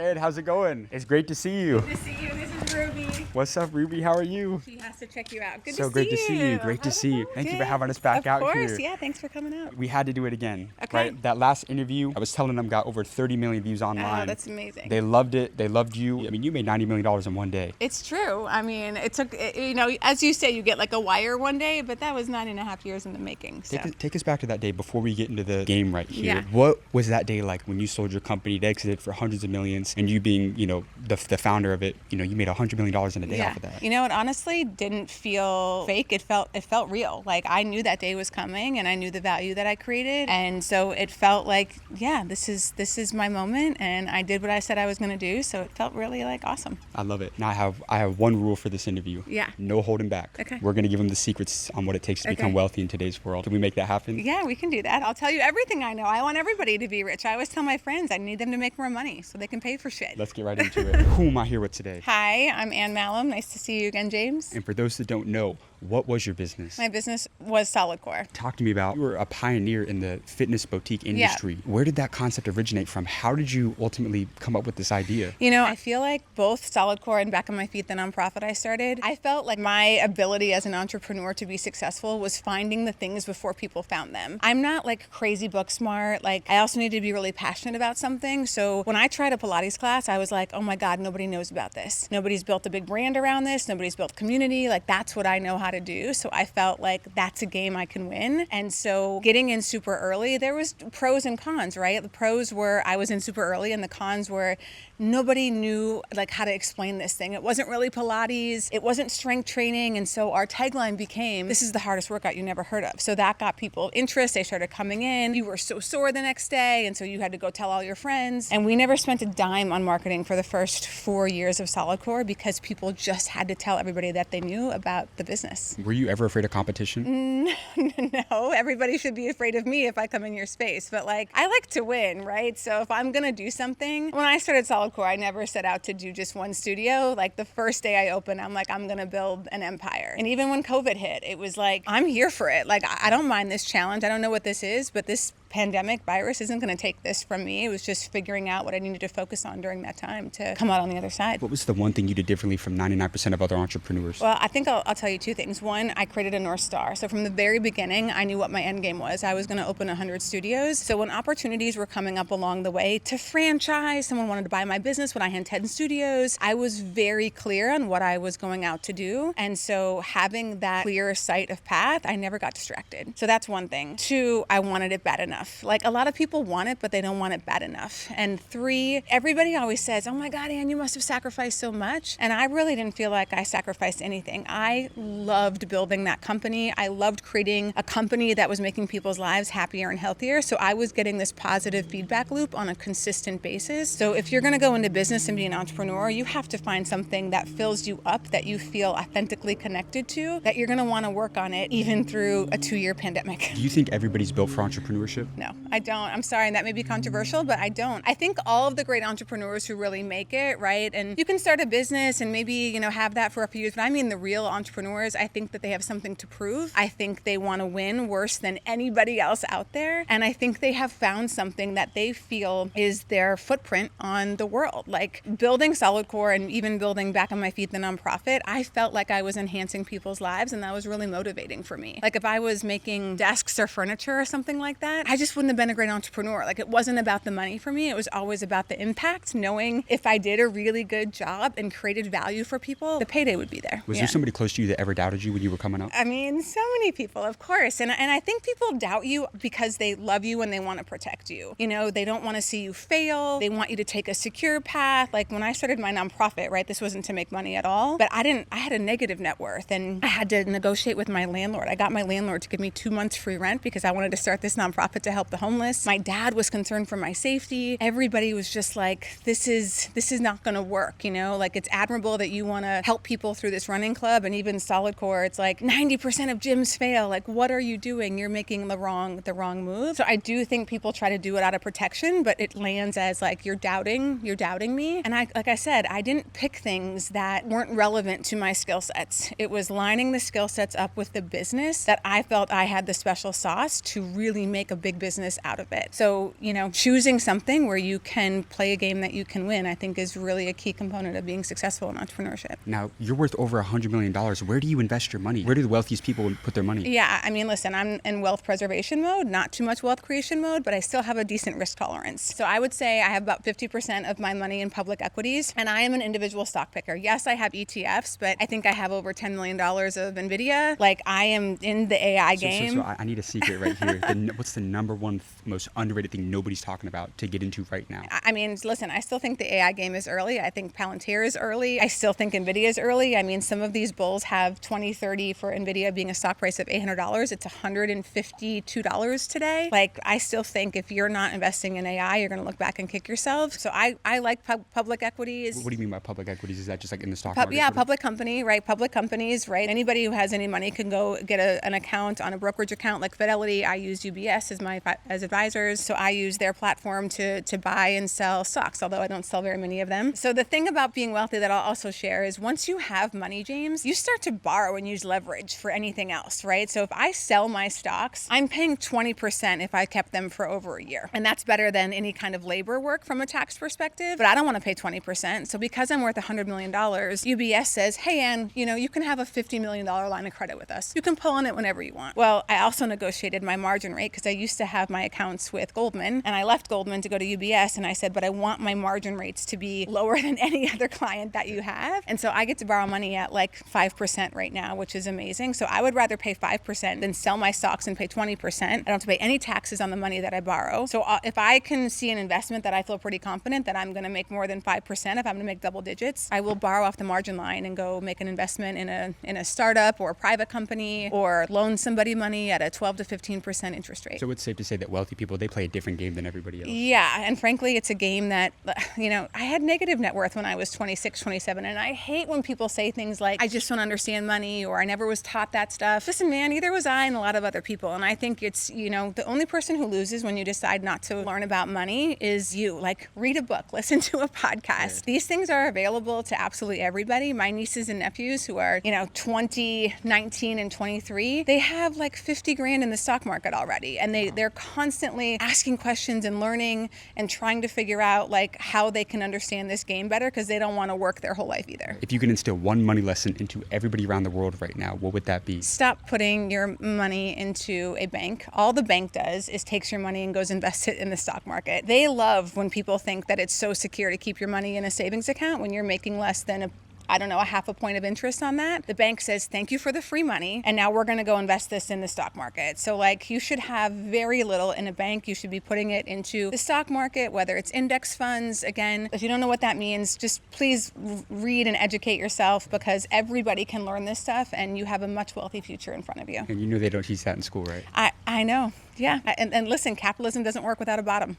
Ed, how's it going? It's great to see you. Good to see you. This is Ruby. What's up, Ruby? How are you? She has to check you out. So great to see you. Great to see you. Thank you for having us back out here. Of course, yeah. Thanks for coming out. We had to do it again. Okay. Right? That last interview, I was telling them, got over 30 million views online. Oh, that's amazing. They loved it. They loved you. I mean, you made $90 million in one day. It's true. I mean, it took, as you say, you get like a wire one day, but that was 9.5 years in the making. So. Take us back to that day before we get into the game right here. Yeah. What was that day like when you sold your company, it exited for hundreds of millions, and you being, the founder of it, you made $100 million in a day off of that? You know, it honestly didn't feel fake. It felt real. Like I knew that day was coming, and I knew the value that I created, and so it felt like, yeah, this is my moment, and I did what I said I was going to do. So it felt really like awesome. I love it. Now I have one rule for this interview. Yeah. No holding back. Okay. We're going to give them the secrets on what it takes to become wealthy in today's world. Can we make that happen? Yeah, we can do that. I'll tell you everything I know. I want everybody to be rich. I always tell my friends I need them to make more money so they can pay for shit. Let's get right into it. Who am I here with today? Hi, I'm Ann Malum. Nice to see you again, James. And for those that don't know, what was your business? My business was Solidcore. Talk to me about, you were a pioneer in the fitness boutique industry. Yeah. Where did that concept originate from? How did you ultimately come up with this idea? I feel like both Solidcore and Back on My Feet, the nonprofit I started, I felt like my ability as an entrepreneur to be successful was finding the things before people found them. I'm not like crazy book smart. Like I also need to be really passionate about something. So when I tried a Pilates class, I was like, oh my God, nobody knows about this. Nobody's built a big brand around this. Nobody's built community. Like that's what I know how to do. So I felt like that's a game I can win. And so getting in super early, there was pros and cons, right? The pros were I was in super early, and the cons were nobody knew like how to explain this thing. It wasn't really Pilates. It wasn't strength training. And so our tagline became, this is the hardest workout you never heard of. So that got people interest. They started coming in. You were so sore the next day. And so you had to go tell all your friends. And we never spent a dime on marketing for the first 4 years of Solidcore because people just had to tell everybody that they knew about the business. Were you ever afraid of competition? No, everybody should be afraid of me if I come in your space. But like, I like to win, right? So if I'm going to do something, when I started Solidcore, I never set out to do just one studio. Like the first day I opened, I'm like, I'm going to build an empire. And even when COVID hit, it was like, I'm here for it. Like, I don't mind this challenge. I don't know what this is, but this pandemic virus isn't going to take this from me. It was just figuring out what I needed to focus on during that time to come out on the other side. What was the one thing you did differently from 99% of other entrepreneurs? Well, I think I'll tell you two things. One, I created a North Star. So from the very beginning, I knew what my end game was. I was going to open 100 studios. So when opportunities were coming up along the way to franchise, someone wanted to buy my business when I had 10 studios, I was very clear on what I was going out to do. And so having that clear sight of path, I never got distracted. So that's one thing. Two, I wanted it bad enough. Like a lot of people want it, but they don't want it bad enough. And three, everybody always says, oh my God, Ann, you must have sacrificed so much. And I really didn't feel like I sacrificed anything. I loved building that company. I loved creating a company that was making people's lives happier and healthier. So I was getting this positive feedback loop on a consistent basis. So if you're going to go into business and be an entrepreneur, you have to find something that fills you up, that you feel authentically connected to, that you're going to want to work on it even through a 2-year pandemic. Do you think everybody's built for entrepreneurship? No, I don't. I'm sorry, and that may be controversial, but I don't. I think all of the great entrepreneurs who really make it, right? And you can start a business and maybe, have that for a few years, but I mean the real entrepreneurs, I think that they have something to prove. I think they want to win worse than anybody else out there. And I think they have found something that they feel is their footprint on the world. Like building Solidcore and even building Back on My Feet, the nonprofit, I felt like I was enhancing people's lives, and that was really motivating for me. Like if I was making desks or furniture or something like that, I just wouldn't have been a great entrepreneur. Like it wasn't about the money for me. It was always about the impact, knowing if I did a really good job and created value for people, the payday would be there. Was there somebody close to you that ever doubted you when you were coming up? I mean, so many people, of course. And I think people doubt you because they love you and they want to protect you. They don't want to see you fail. They want you to take a secure path. Like when I started my nonprofit, right, this wasn't to make money at all, but I had a negative net worth, and I had to negotiate with my landlord. I got my landlord to give me 2 months free rent because I wanted to start this nonprofit to help the homeless. My dad was concerned for my safety. Everybody was just like, this is not going to work. Like it's admirable that you want to help people through this running club, and even Solidcore, it's like 90% of gyms fail. Like, what are you doing? You're making the wrong move. So I do think people try to do it out of protection, but it lands as like, you're doubting me. And like I said, I didn't pick things that weren't relevant to my skill sets. It was lining the skill sets up with the business that I felt I had the special sauce to really make a big business out of it. So, choosing something where you can play a game that you can win, I think is really a key component of being successful in entrepreneurship. Now, you're worth over $100 million. Where do you invest your money? Where do the wealthiest people put their money? Yeah, I mean, listen, I'm in wealth preservation mode, not too much wealth creation mode, but I still have a decent risk tolerance. So I would say I have about 50% of my money in public equities, and I am an individual stock picker. Yes, I have ETFs, but I think I have over $10 million of NVIDIA. Like, I am in the AI game. So I need a secret right here. What's the number one most underrated thing nobody's talking about to get into right now? I mean, listen, I still think the AI game is early. I think Palantir is early. I still think NVIDIA is early. I mean, some of these bulls have 2030 for NVIDIA being a stock price of $800. It's $152 today. Like, I still think if you're not investing in AI, you're going to look back and kick yourself. So I like public equities. What do you mean by public equities? Is that just like in the stock market? Yeah, public company, right? Public companies, right? Anybody who has any money can go get an account on a brokerage account like Fidelity. I use UBS as advisors. So I use their platform to buy and sell stocks, although I don't sell very many of them. So the thing about being wealthy that I'll also share is once you have money, James, you start to borrow and use leverage for anything else, right? So if I sell my stocks, I'm paying 20% if I kept them for over a year. And that's better than any kind of labor work from a tax perspective, but I don't want to pay 20%. So because I'm worth $100 million, UBS says, hey, Ann, you can have a $50 million line of credit with us. You can pull on it whenever you want. Well, I also negotiated my margin rate because I used to have my accounts with Goldman, and I left Goldman to go to UBS, and I said, but I want my margin rates to be lower than any other client that you have. And so I get to borrow money at like 5% right now, which is amazing. So I would rather pay 5% than sell my stocks and pay 20%. I don't have to pay any taxes on the money that I borrow. So if I can see an investment that I feel pretty confident that I'm going to make more than 5%, if I'm going to make double digits, I will borrow off the margin line and go make an investment in a startup or a private company or loan somebody money at a 12 to 15% interest rate. So it's safe to say that wealthy people, they play a different game than everybody else. Yeah, and frankly, it's a game that, I had negative net worth when I was 26, 27, and I hate when people say things like, I just don't understand money, or I never was taught that stuff. Listen, man, neither was I and a lot of other people, and I think it's, the only person who loses when you decide not to learn about money is you. Like, read a book, listen to a podcast. Right. These things are available to absolutely everybody. My nieces and nephews who are, 20, 19, and 23, they have like 50 grand in the stock market already, and they're constantly asking questions and learning and trying to figure out like how they can understand this game better because they don't want to work their whole life either. If you could instill one money lesson into everybody around the world right now, what would that be? Stop putting your money into a bank. All the bank does is takes your money and goes invest it in the stock market. They love when people think that it's so secure to keep your money in a savings account when you're making less than a half a point of interest on that. The bank says, thank you for the free money, and now we're going to go invest this in the stock market. So like, you should have very little in a bank. You should be putting it into the stock market, whether it's index funds. Again, if you don't know what that means, just please read and educate yourself, because everybody can learn this stuff, and you have a much wealthy future in front of you. And they don't teach that in school, right? I know, yeah. And listen, capitalism doesn't work without a bottom.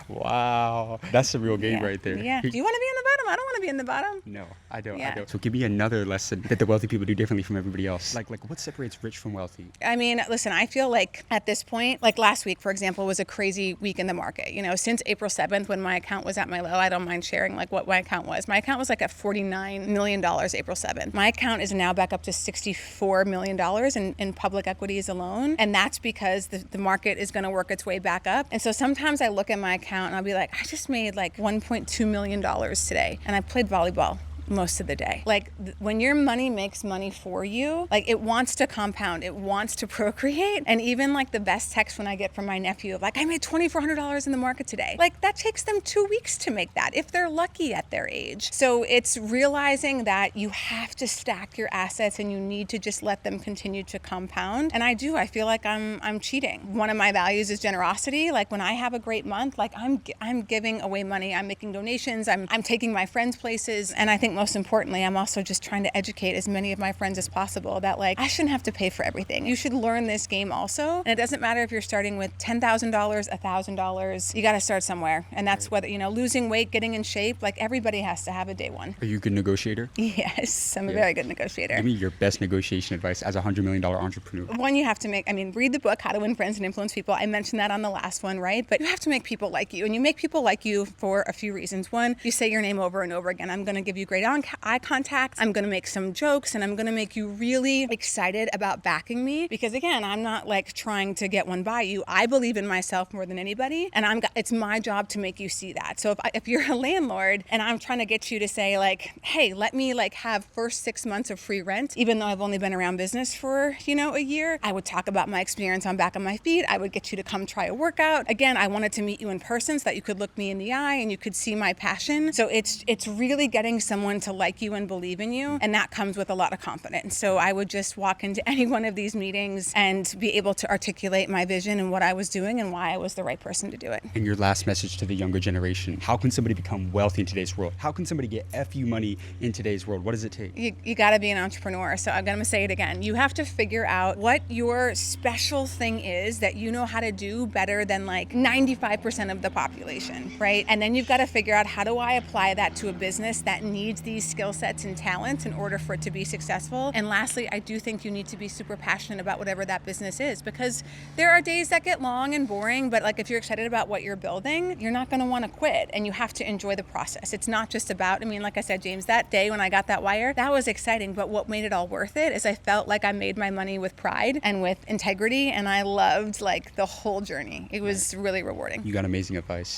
Wow, that's a real game right there. Yeah. Do you want to be in the bottom? I don't want to be in the bottom. No, I don't. Yeah. I don't. So give me another lesson that the wealthy people do differently from everybody else. Like what separates rich from wealthy? I mean, listen, I feel like at this point, like last week, for example, was a crazy week in the market. Since April 7th, when my account was at my low, I don't mind sharing like what my account was. My account was like at $49 million April 7th. My account is now back up to $64 million in public equities alone. And that's because the market is going to work its way back up. And so sometimes I look at my account and I'll be like, I just made like $1.2 million today, and I played volleyball most of the day. Like when your money makes money for you, like it wants to compound, it wants to procreate. And even like the best text when I get from my nephew of like, I made $2,400 in the market today. Like that takes them 2 weeks to make that if they're lucky at their age. So it's realizing that you have to stack your assets and you need to just let them continue to compound. And I feel like I'm cheating. One of my values is generosity. Like when I have a great month, like I'm giving away money, I'm making donations, I'm taking my friends places. And I think most importantly, I'm also just trying to educate as many of my friends as possible that like, I shouldn't have to pay for everything. You should learn this game also. And it doesn't matter if you're starting with $10,000, $1,000, you got to start somewhere. And that's whether, losing weight, getting in shape, like everybody has to have a day one. Are you a good negotiator? Yes, I'm a very good negotiator. Give me your best negotiation advice as a $100 million entrepreneur. One, you have to read the book, How to Win Friends and Influence People. I mentioned that on the last one, right? But you have to make people like you. And you make people like you for a few reasons. One, you say your name over and over again. I'm going to give you great eye contact. I'm going to make some jokes, and I'm going to make you really excited about backing me. Because again, I'm not like trying to get one by you. I believe in myself more than anybody, and it's my job to make you see that. So if you're a landlord and I'm trying to get you to say like, hey, let me like have first 6 months of free rent, even though I've only been around business for, a year, I would talk about my experience on Back on My Feet. I would get you to come try a workout. Again, I wanted to meet you in person so that you could look me in the eye and you could see my passion. So it's really getting someone to like you and believe in you, and that comes with a lot of confidence. So I would just walk into any one of these meetings and be able to articulate my vision and what I was doing and why I was the right person to do it. And your last message to the younger generation: how can somebody become wealthy in today's world? How can somebody get FU money in today's world? What does it take? You got to be an entrepreneur. So I'm going to say it again. You have to figure out what your special thing is that you know how to do better than like 95% of the population, right? And then you've got to figure out, how do I apply that to a business that needs these skill sets and talents in order for it to be successful? And lastly, I do think you need to be super passionate about whatever that business is, because there are days that get long and boring, but like if you're excited about what you're building, you're not going to want to quit, and you have to enjoy the process. It's not just about, like I said, James, that day when I got that wire, that was exciting, but what made it all worth it is I felt like I made my money with pride and with integrity, and I loved like the whole journey. It was really rewarding. You got amazing advice.